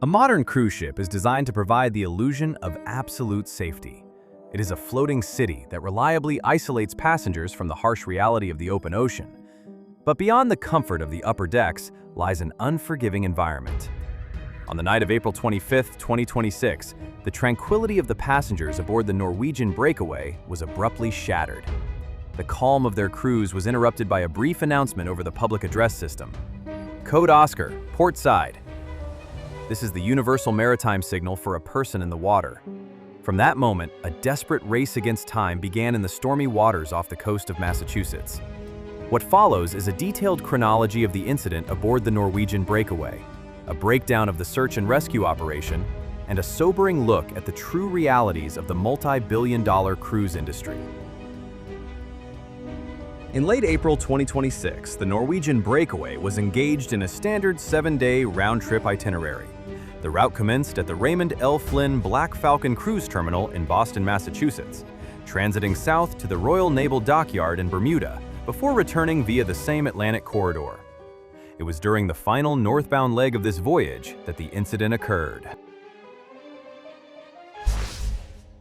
A modern cruise ship is designed to provide the illusion of absolute safety. It is a floating city that reliably isolates passengers from the harsh reality of the open ocean. But beyond the comfort of the upper decks lies an unforgiving environment. On the night of April 25, 2026, the tranquility of the passengers aboard the Norwegian Breakaway was abruptly shattered. The calm of their cruise was interrupted by a brief announcement over the public address system. Code Oscar, port side. This is the universal maritime signal for a person in the water. From that moment, a desperate race against time began in the stormy waters off the coast of Massachusetts. What follows is a detailed chronology of the incident aboard the Norwegian Breakaway, a breakdown of the search and rescue operation, and a sobering look at the true realities of the multi-billion-dollar cruise industry. In late April 2026, the Norwegian Breakaway was engaged in a standard 7-day round-trip itinerary. The route commenced at the Raymond L. Flynn Black Falcon Cruise Terminal in Boston, Massachusetts, transiting south to the Royal Naval Dockyard in Bermuda before returning via the same Atlantic corridor. It was during the final northbound leg of this voyage that the incident occurred.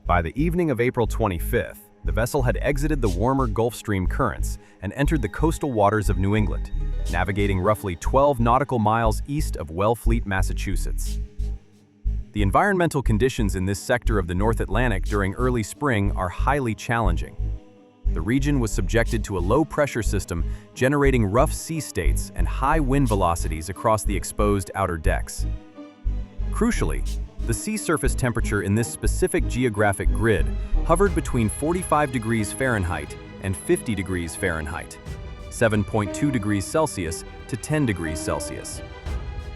By the evening of April 25th, the vessel had exited the warmer Gulf Stream currents and entered the coastal waters of New England, navigating roughly 12 nautical miles east of Wellfleet, Massachusetts. The environmental conditions in this sector of the North Atlantic during early spring are highly challenging. The region was subjected to a low-pressure system generating rough sea states and high wind velocities across the exposed outer decks. Crucially, the sea surface temperature in this specific geographic grid hovered between 45 degrees Fahrenheit and 50 degrees Fahrenheit, 7.2 degrees Celsius to 10 degrees Celsius.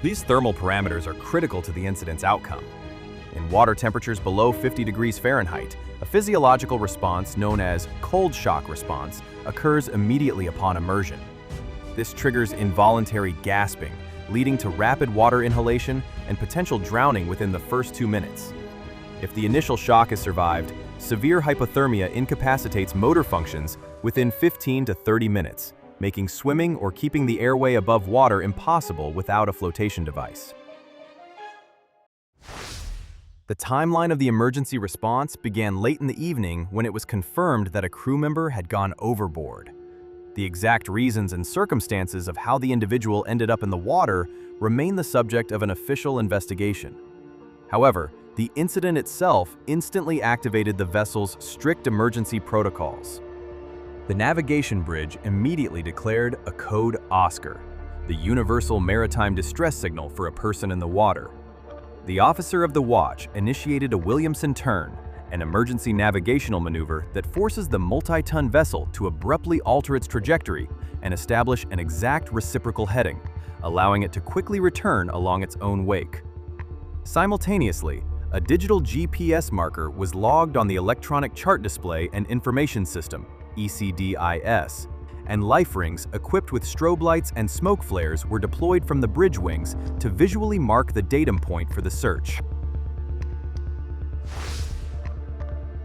These thermal parameters are critical to the incident's outcome. In water temperatures below 50 degrees Fahrenheit, a physiological response known as cold shock response occurs immediately upon immersion. This triggers involuntary gasping, leading to rapid water inhalation and potential drowning within the first 2 minutes. If the initial shock is survived, severe hypothermia incapacitates motor functions within 15 to 30 minutes, making swimming or keeping the airway above water impossible without a flotation device. The timeline of the emergency response began late in the evening when it was confirmed that a crew member had gone overboard. The exact reasons and circumstances of how the individual ended up in the water remain the subject of an official investigation. However, the incident itself instantly activated the vessel's strict emergency protocols. The navigation bridge immediately declared a code Oscar, the universal maritime distress signal for a person in the water. The officer of the watch initiated a Williamson turn, an emergency navigational maneuver that forces the multi-ton vessel to abruptly alter its trajectory and establish an exact reciprocal heading, allowing it to quickly return along its own wake. Simultaneously, a digital GPS marker was logged on the electronic chart display and information system, ECDIS, and life rings equipped with strobe lights and smoke flares were deployed from the bridge wings to visually mark the datum point for the search.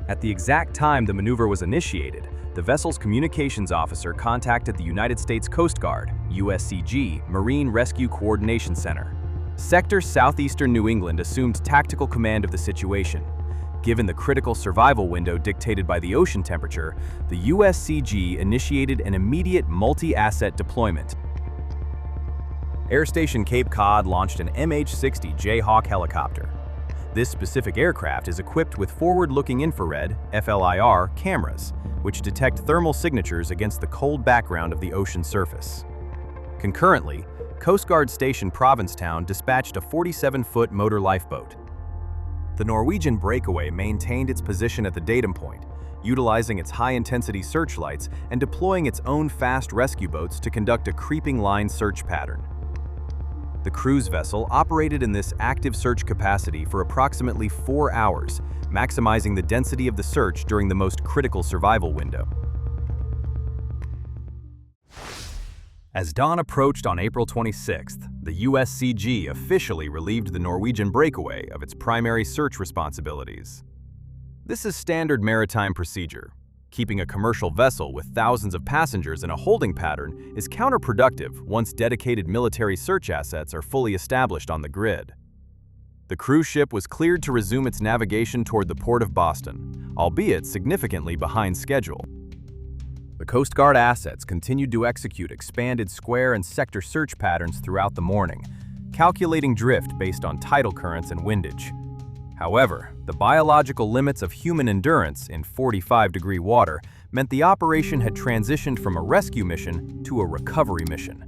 At the exact time the maneuver was initiated, the vessel's communications officer contacted the United States Coast Guard, USCG, Marine Rescue Coordination Center. Sector Southeastern New England assumed tactical command of the situation. Given the critical survival window dictated by the ocean temperature, the USCG initiated an immediate multi-asset deployment. Air Station Cape Cod launched an MH-60 Jayhawk helicopter. This specific aircraft is equipped with forward-looking infrared (FLIR) cameras, which detect thermal signatures against the cold background of the ocean surface. Concurrently, Coast Guard Station Provincetown dispatched a 47-foot motor lifeboat. The Norwegian Breakaway maintained its position at the datum point, utilizing its high-intensity searchlights and deploying its own fast rescue boats to conduct a creeping line search pattern. The cruise vessel operated in this active search capacity for approximately 4 hours, maximizing the density of the search during the most critical survival window. As dawn approached on April 26th, the USCG officially relieved the Norwegian Breakaway of its primary search responsibilities. This is standard maritime procedure. Keeping a commercial vessel with thousands of passengers in a holding pattern is counterproductive once dedicated military search assets are fully established on the grid. The cruise ship was cleared to resume its navigation toward the port of Boston, albeit significantly behind schedule. The Coast Guard assets continued to execute expanded square and sector search patterns throughout the morning, calculating drift based on tidal currents and windage. However, the biological limits of human endurance in 45-degree water meant the operation had transitioned from a rescue mission to a recovery mission.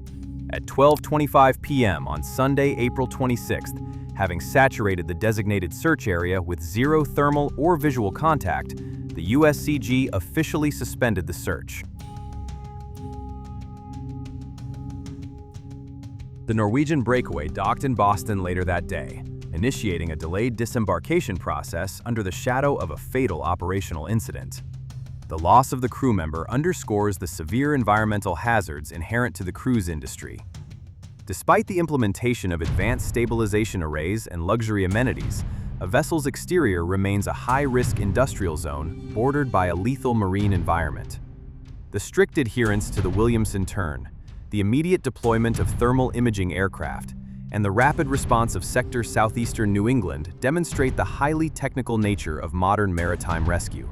At 12:25 p.m. on Sunday, April 26th, having saturated the designated search area with zero thermal or visual contact, the USCG officially suspended the search. The Norwegian Breakaway docked in Boston later that day, initiating a delayed disembarkation process under the shadow of a fatal operational incident. The loss of the crew member underscores the severe environmental hazards inherent to the cruise industry. Despite the implementation of advanced stabilization arrays and luxury amenities, a vessel's exterior remains a high-risk industrial zone bordered by a lethal marine environment. The strict adherence to the Williamson turn, the immediate deployment of thermal imaging aircraft, and the rapid response of Sector Southeastern New England demonstrate the highly technical nature of modern maritime rescue.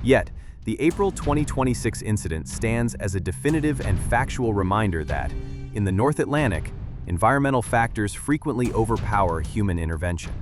Yet, the April 2026 incident stands as a definitive and factual reminder that, in the North Atlantic, environmental factors frequently overpower human intervention.